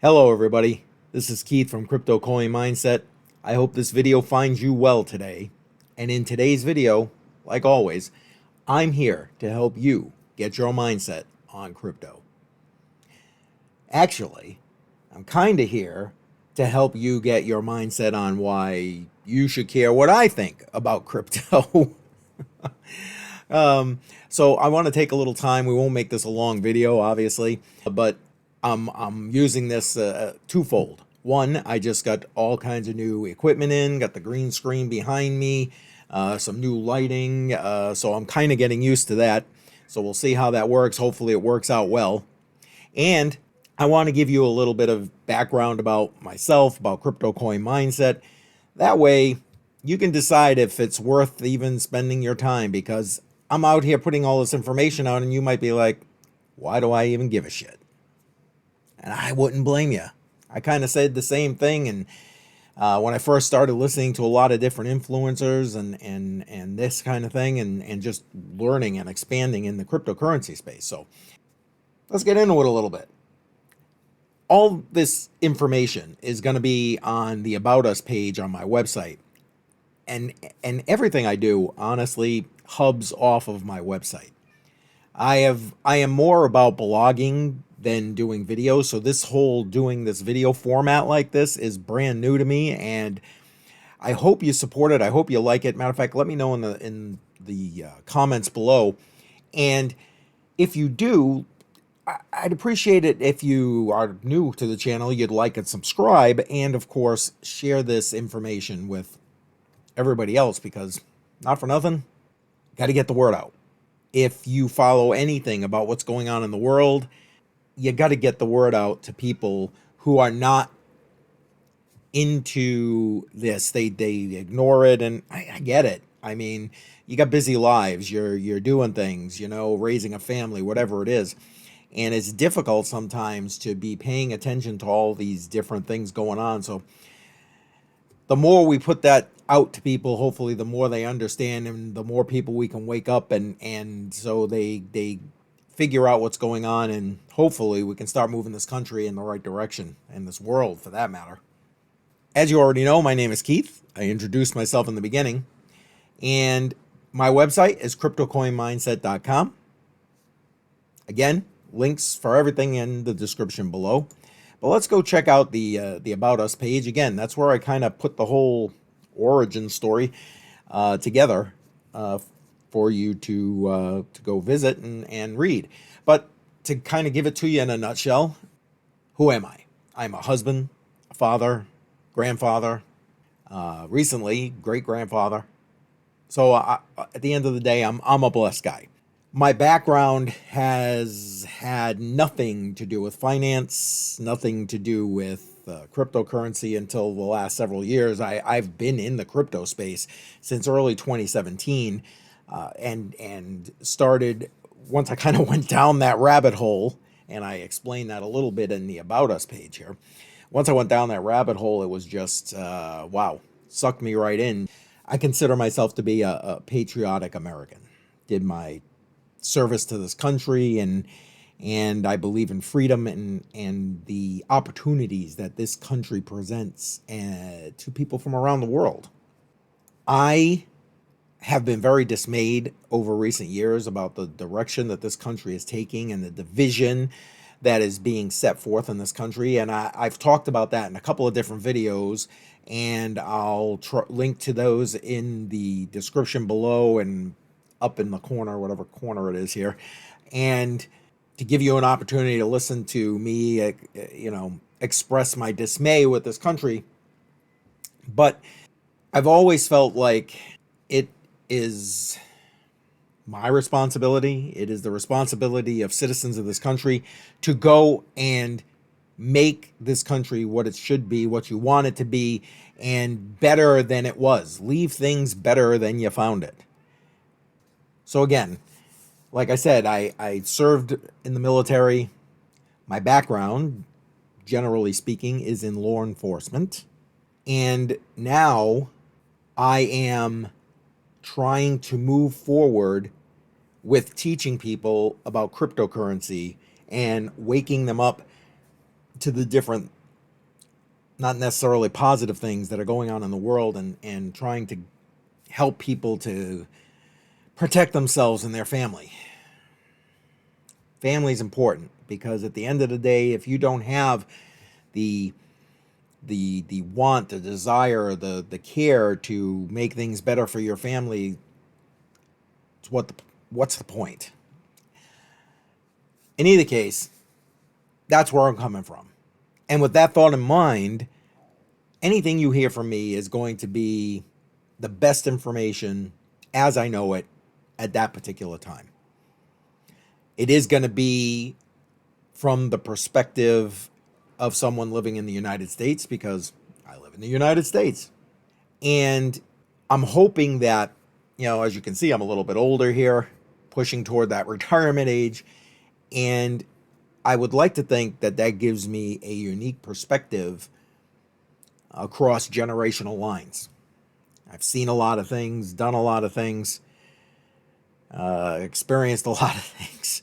Hello everybody, this is Keith from CryptoCoinMindSet. I hope this video finds you well today. And in today's video, like always, I'm here to help you get your mindset on crypto. Actually, I'm kind of here to help you get your mindset on why you should care what I think about crypto. So I want to take a little time. We won't make this a long video, obviously, but I'm using this twofold. One, I just got all kinds of new equipment in, got the green screen behind me, some new lighting, so I'm kind of getting used to that. So we'll see how that works. Hopefully it works out well. And I want to give you a little bit of background about myself, about CryptoCoinMindSet. That way you can decide if it's worth even spending your time, because I'm out here putting all this information out and you might be like, why do I even give a shit? And I wouldn't blame you. I kind of said the same thing. And when I first started listening to a lot of different influencers and this kind of thing, and just learning and expanding in the cryptocurrency space. So let's get into it a little bit. All this information is going to be on the About Us page on my website. And everything I do, honestly, hubs off of my website. I am more about blogging than doing videos, so this whole doing this video format like this is brand new to me, and I hope you support it. I hope you like it. Matter of fact, let me know in the comments below, and if you do, I'd appreciate it if you are new to the channel, you'd like and subscribe, and of course share this information with everybody else, because not for nothing, got to get the word out. If you follow anything about what's going on in the world, you got to get the word out to people who are not into this. They ignore it, and I get it. I mean, you got busy lives. You're doing things, raising a family, whatever it is. And it's difficult sometimes to be paying attention to all these different things going on. So the more we put that out to people, hopefully the more they understand, and the more people we can wake up and so they figure out what's going on, and hopefully we can start moving this country in the right direction, and this world for that matter. As you already know, my name is Keith. I introduced myself in the beginning, and my website is CryptoCoinMindset.com. Again, links for everything in the description below. But let's go check out the About Us page. Again, that's where I kind of put the whole origin story together for you to go visit and read. But to kind of give it to you in a nutshell, who am I? I'm a husband, a father, grandfather, recently great-grandfather. So at the end of the day, I'm a blessed guy. My background has had nothing to do with finance, nothing to do with cryptocurrency until the last several years. I've been in the crypto space since early 2017, and started, once I kind of went down that rabbit hole, and I explained that a little bit in the About Us page here. Once I went down that rabbit hole, it was just, wow, sucked me right in. I consider myself to be a patriotic American. Did my service to this country, and I believe in freedom and the opportunities that this country presents to people from around the world. I have been very dismayed over recent years about the direction that this country is taking and the division that is being set forth in this country, and I've talked about that in a couple of different videos, and I'll link to those in the description below and up in the corner, whatever corner it is here, and to give you an opportunity to listen to me, express my dismay with this country. But I've always felt like it is my responsibility, it is the responsibility of citizens of this country to go and make this country what it should be, what you want it to be, and better than it was. Leave things better than you found it. So again, like I said, I served in the military. My background, generally speaking, is in law enforcement. And now I am trying to move forward with teaching people about cryptocurrency and waking them up to the different not necessarily positive things that are going on in the world, and trying to help people to protect themselves and their family. Family is important because at the end of the day, if you don't have the want, the desire, the care to make things better for your family, what's the point? In either case, that's where I'm coming from. And with that thought in mind, anything you hear from me is going to be the best information as I know it at that particular time. It is going to be from the perspective of someone living in the United States, because I live in the United States. And I'm hoping that, as you can see, I'm a little bit older here, pushing toward that retirement age. And I would like to think that that gives me a unique perspective across generational lines. I've seen a lot of things, done a lot of things, experienced a lot of things,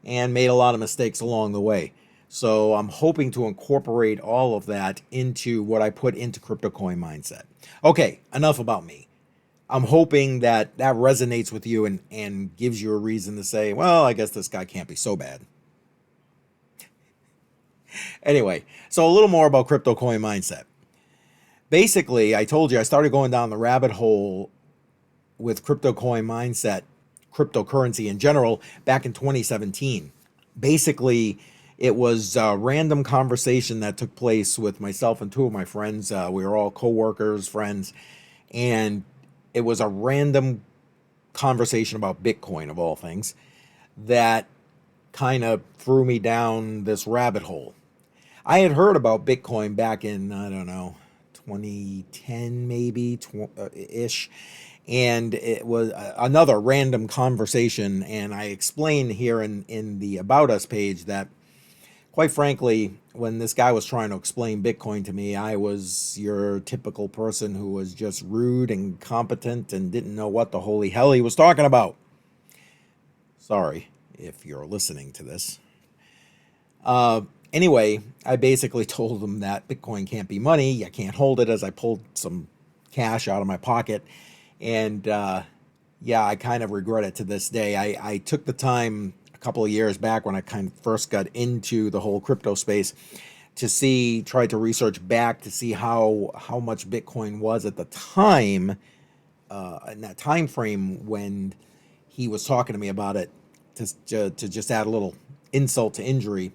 and made a lot of mistakes along the way. So I'm hoping to incorporate all of that into what I put into CryptoCoinMindSet. Okay, enough about me. I'm hoping that that resonates with you and gives you a reason to say, well, I guess this guy can't be so bad. Anyway, so a little more about CryptoCoinMindSet. Basically, I told you I started going down the rabbit hole with CryptoCoinMindSet, cryptocurrency in general, back in 2017. Basically, it was a random conversation that took place with myself and two of my friends. We were all co-workers, friends, and it was a random conversation about Bitcoin, of all things, that kind of threw me down this rabbit hole. I had heard about Bitcoin back in, 2010 maybe, ish. And it was another random conversation. And I explained here in the About Us page that, quite frankly, when this guy was trying to explain Bitcoin to me, I was your typical person who was just rude and incompetent and didn't know what the holy hell he was talking about. Sorry if you're listening to this. Anyway, I basically told him that Bitcoin can't be money. You can't hold it, as I pulled some cash out of my pocket. And yeah, I kind of regret it to this day. I took the time a couple of years back when I kind of first got into the whole crypto space to try to research back to see how much Bitcoin was at the time, in that time frame when he was talking to me about it, to just add a little insult to injury.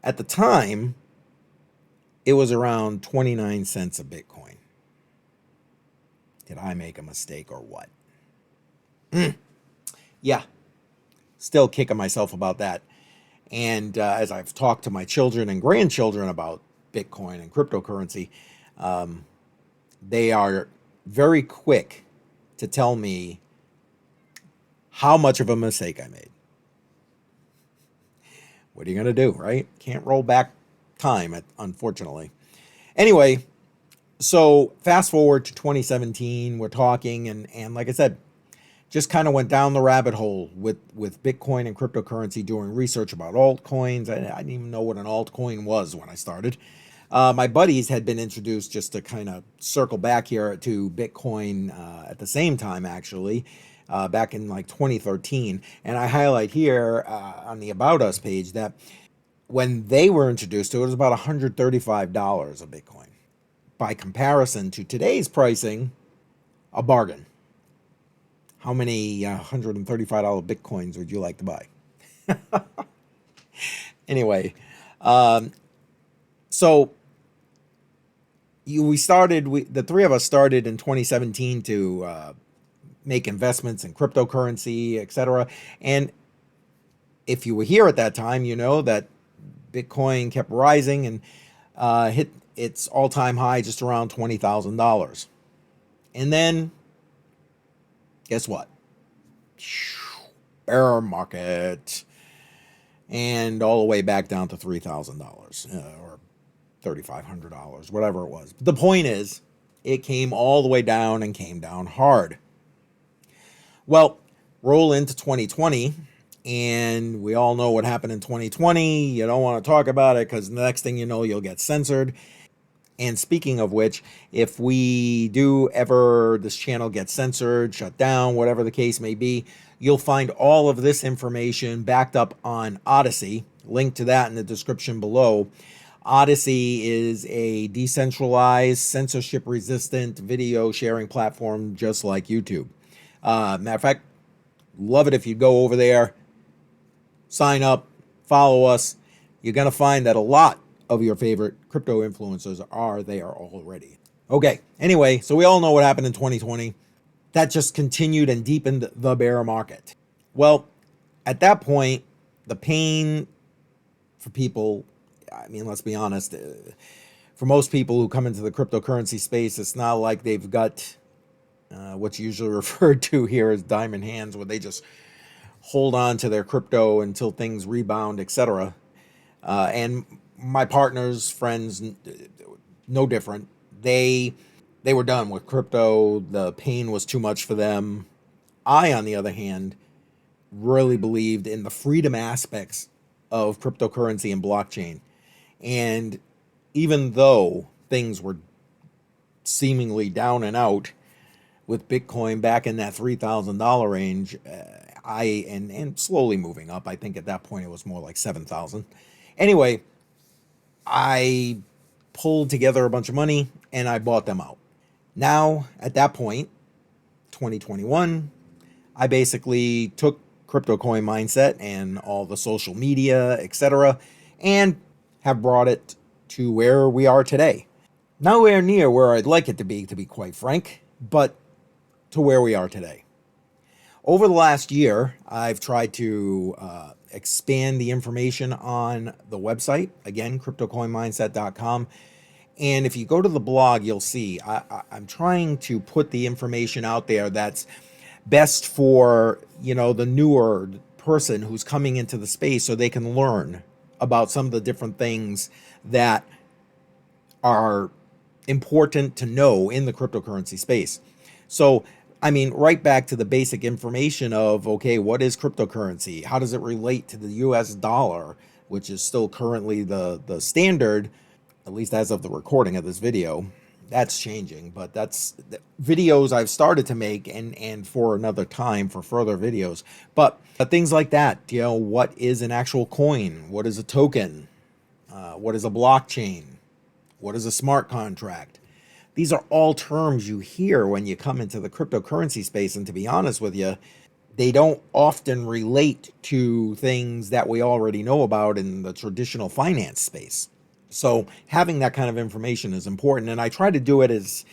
At the time, it was around 29 cents a Bitcoin. Did I make a mistake or what? Yeah, still kicking myself about that. And as I've talked to my children and grandchildren about Bitcoin and cryptocurrency, they are very quick to tell me how much of a mistake I made. What are you going to do, right? Can't roll back time, unfortunately. Anyway, so fast forward to 2017, we're talking, and like I said, just kind of went down the rabbit hole with Bitcoin and cryptocurrency, doing research about altcoins. I didn't even know what an altcoin was when I started. My buddies had been introduced, just to kind of circle back here, to Bitcoin at the same time, actually, back in like 2013. And I highlight here on the About Us page that when they were introduced to it, it was about $135 a Bitcoin. By comparison to today's pricing, a bargain. How many $135 Bitcoins would you like to buy? Anyway, so the three of us started in 2017 to make investments in cryptocurrency, etc. And if you were here at that time, you know that Bitcoin kept rising and hit its all-time high just around $20,000. And then, guess what? Bear market. And all the way back down to $3,000 or $3,500, whatever it was. But the point is, it came all the way down and came down hard. Well, roll into 2020, And we all know what happened in 2020. You don't want to talk about it because the next thing you know, you'll get censored. And speaking of which, if we do ever, this channel gets censored, shut down, whatever the case may be, you'll find all of this information backed up on Odyssey. Link to that in the description below. Odyssey is a decentralized, censorship-resistant video sharing platform just like YouTube. Matter of fact, love it if you go over there, sign up, follow us. You're going to find that a lot of your favorite crypto influencers are there already. Okay, anyway, so we all know what happened in 2020. That just continued and deepened the bear market. Well, at that point, the pain for people, I mean, let's be honest, for most people who come into the cryptocurrency space, it's not like they've got what's usually referred to here as diamond hands, where they just hold on to their crypto until things rebound, etc. And my partners, friends, no different. They were done with crypto. The pain was too much for them. I, on the other hand, really believed in the freedom aspects of cryptocurrency and blockchain. And even though things were seemingly down and out, with Bitcoin back in that $3,000 range, and slowly moving up. I think at that point it was more like 7,000. Anyway, I pulled together a bunch of money and I bought them out. Now, at that point, 2021, I basically took CryptoCoinMindSet and all the social media, etc., and have brought it to where we are today. Nowhere near where I'd like it to be quite frank, but to where we are today. Over the last year, I've tried to expand the information on the website, again, CryptoCoinMindset.com. And if you go to the blog, you'll see I'm trying to put the information out there that's best for, the newer person who's coming into the space, so they can learn about some of the different things that are important to know in the cryptocurrency space. So, I mean, right back to the basic information of, okay, what is cryptocurrency? How does it relate to the US dollar, which is still currently the standard, at least as of the recording of this video. That's changing, but that's the videos I've started to make and for another time for further videos. But things like that, what is an actual coin? What is a token? What is a blockchain? What is a smart contract? These are all terms you hear when you come into the cryptocurrency space, and to be honest with you, they don't often relate to things that we already know about in the traditional finance space. So having that kind of information is important, and I try to do it as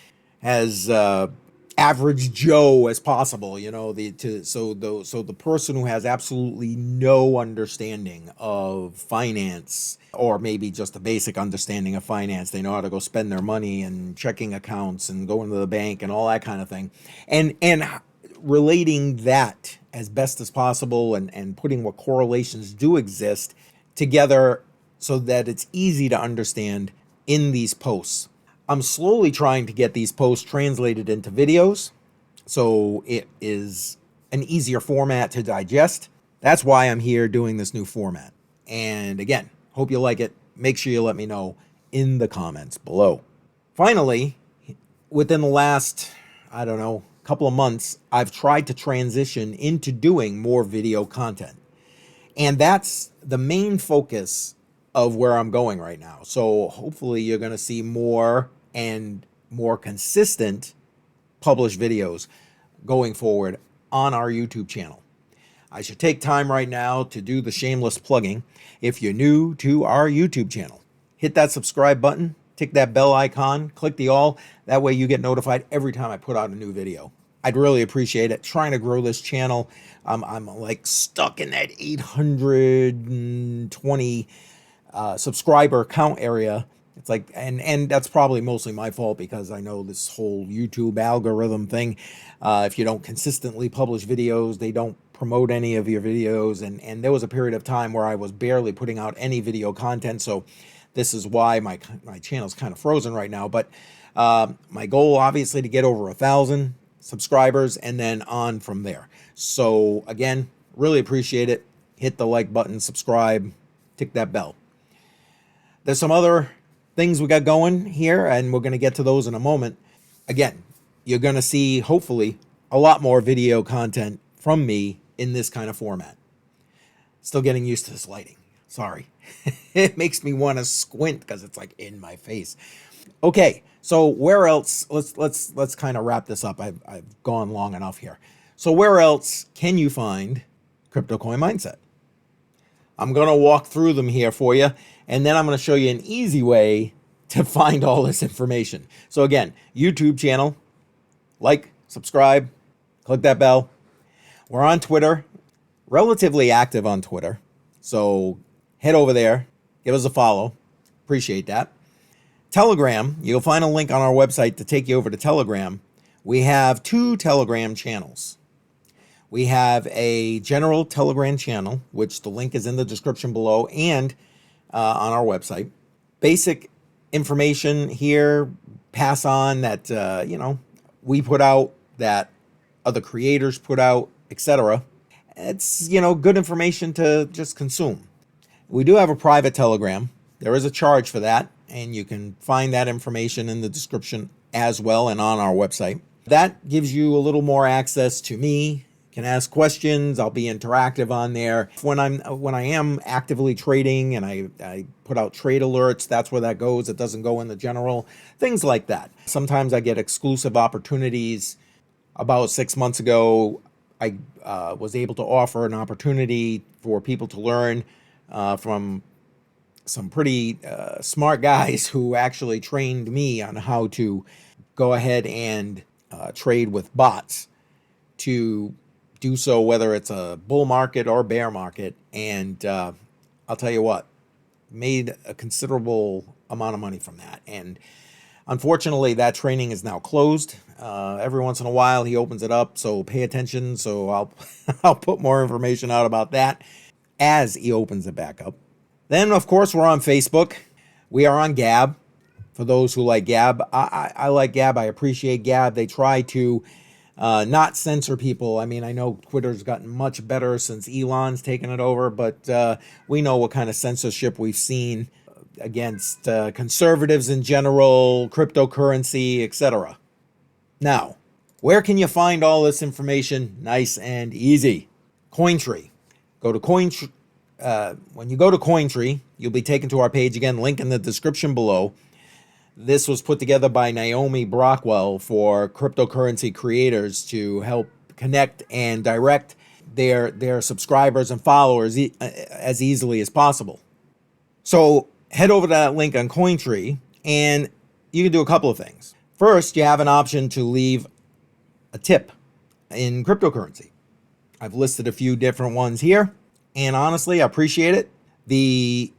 average Joe as possible. So the person who has absolutely no understanding of finance, or maybe just a basic understanding of finance, they know how to go spend their money and checking accounts and going to the bank and all that kind of thing, and relating that as best as possible, and putting what correlations do exist together so that it's easy to understand in these posts. I'm slowly trying to get these posts translated into videos, so it is an easier format to digest. That's why I'm here doing this new format. And again, hope you like it. Make sure you let me know in the comments below. Finally, within the last, couple of months, I've tried to transition into doing more video content. And that's the main focus of where I'm going right now. So hopefully you're going to see more and more consistent published videos going forward on our YouTube channel. I should take time right now to do the shameless plugging. If you're new to our YouTube channel, hit that subscribe button, tick that bell icon, click the all. That way you get notified every time I put out a new video. I'd really appreciate it. Trying to grow this channel. I'm like stuck in that 820 subscriber count area. It's like, and that's probably mostly my fault, because I know this whole YouTube algorithm thing. If you don't consistently publish videos, they don't promote any of your videos. And there was a period of time where I was barely putting out any video content. So this is why my channel's kind of frozen right now. But my goal, obviously, to get over 1,000 subscribers and then on from there. So again, really appreciate it. hit the like button, subscribe, tick that bell. There's some other things we got going here, and we're going to get to those in a moment. Again, you're going to see, hopefully, a lot more video content from me in this kind of format. Still getting used to this lighting. Sorry. It makes me want to squint because it's like in my face. Okay, so where else? Let's kind of wrap this up. I've gone long enough here. So where else can you find CryptoCoinMindSet? I'm going to walk through them here for you, and then I'm going to show you an easy way to find all this information. So again, YouTube channel, like, subscribe, click that bell. We're on Twitter, relatively active on Twitter. So head over there, give us a follow. Appreciate that. Telegram, you'll find a link on our website to take you over to Telegram. We have 2 Telegram channels. We have a general Telegram channel, which the link is in the description below and on our website. Basic information here, pass on that, we put out, that other creators put out, etc. It's, good information to just consume. We do have a private Telegram. There is a charge for that, and you can find that information in the description as well and on our website. That gives you a little more access to me. Can ask questions. I'll be interactive on there. When I am actively trading and I put out trade alerts, that's where that goes. It doesn't go in the general, things like that. Sometimes I get exclusive opportunities. About 6 months ago, I was able to offer an opportunity for people to learn from some pretty smart guys who actually trained me on how to go ahead and trade with bots, to do so whether it's a bull market or bear market. And I'll tell you what, made a considerable amount of money from that. And unfortunately, that training is now closed. Every once in a while, he opens it up, so pay attention. So I'll put more information out about that as he opens it back up. Then, of course, we're on Facebook. We are on Gab. For those who like Gab, I like Gab. I appreciate Gab. They try to not censor people. I mean, I know Twitter's gotten much better since Elon's taken it over, but we know what kind of censorship we've seen against conservatives in general, cryptocurrency, etc. Now, where can you find all this information? Nice and easy. CoinTree. Go to CoinTree. When you go to CoinTree, you'll be taken to our page. Again, link in the description below. This was put together by Naomi Brockwell for cryptocurrency creators to help connect and direct their subscribers and followers as easily as possible. So head over to that link on CoinTree, and you can do a couple of things. First, you have an option to leave a tip in cryptocurrency. I've listed a few different ones here, and honestly, I appreciate it.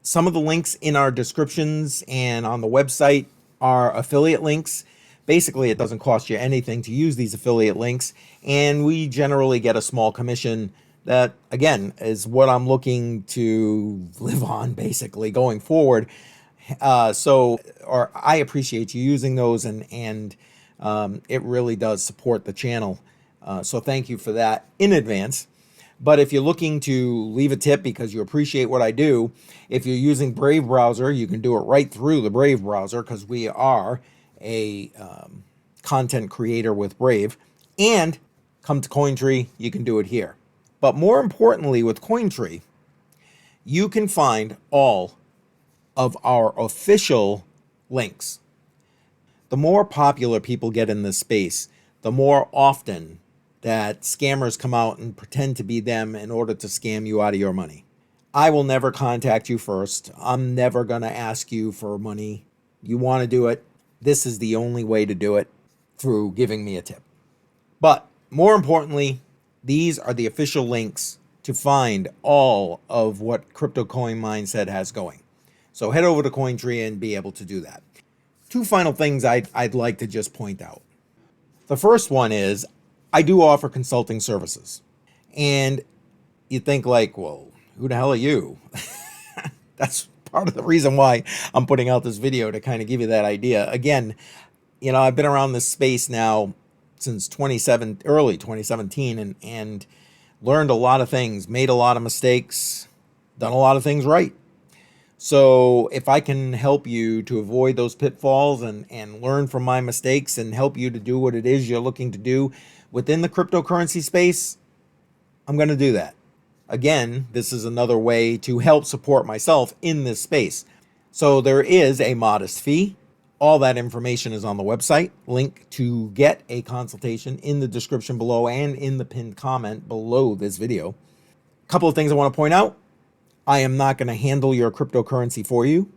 Some of the links in our descriptions and on the website are affiliate links. Basically, it doesn't cost you anything to use these affiliate links, and we generally get a small commission that, again, is what I'm looking to live on, basically, going forward. I appreciate you using those, and it really does support the channel. So thank you for that in advance. But if you're looking to leave a tip because you appreciate what I do, if you're using Brave browser, you can do it right through the Brave browser because we are a content creator with Brave. And come to CoinTree, you can do it here. But more importantly, with CoinTree, you can find all of our official links. The more popular people get in this space, the more often that scammers come out and pretend to be them in order to scam you out of your money. I will never contact you first. I'm never going to ask you for money. You want to do it, this is the only way to do it, through giving me a tip. But more importantly, these are the official links to find all of what CryptoCoinMindSet has going. So head over to CoinTree and be able to do that. 2 final things I'd like to just point out. The first one is I do offer consulting services. And you think like, well, who the hell are you? That's part of the reason why I'm putting out this video, to kind of give you that idea. Again, I've been around this space now since early 2017, and learned a lot of things, made a lot of mistakes, done a lot of things right. So if I can help you to avoid those pitfalls and learn from my mistakes and help you to do what it is you're looking to do within the cryptocurrency space, I'm going to do that. Again, this is another way to help support myself in this space. So there is a modest fee. All that information is on the website. Link to get a consultation in the description below and in the pinned comment below this video. A couple of things I want to point out. I am not going to handle your cryptocurrency for you.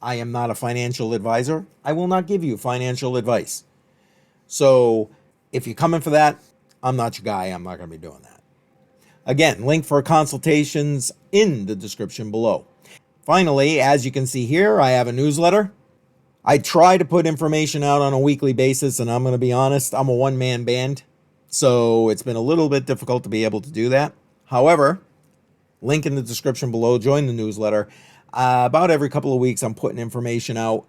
I am not a financial advisor. I will not give you financial advice. So if you're coming for that, I'm not your guy. I'm not going to be doing that. Again, link for consultations in the description below. Finally, as you can see here, I have a newsletter. I try to put information out on a weekly basis, and I'm going to be honest, I'm a one-man band, so it's been a little bit difficult to be able to do that. However, link in the description below, join the newsletter. About every couple of weeks, I'm putting information out.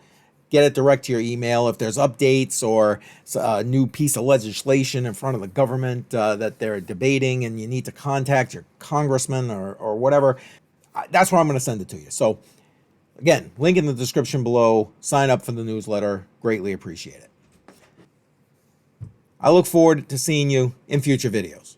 Get it direct to your email. If there's updates or a new piece of legislation in front of the government that they're debating and you need to contact your congressman or whatever, that's where I'm going to send it to you. So again, link in the description below. Sign up for the newsletter. Greatly appreciate it. I look forward to seeing you in future videos.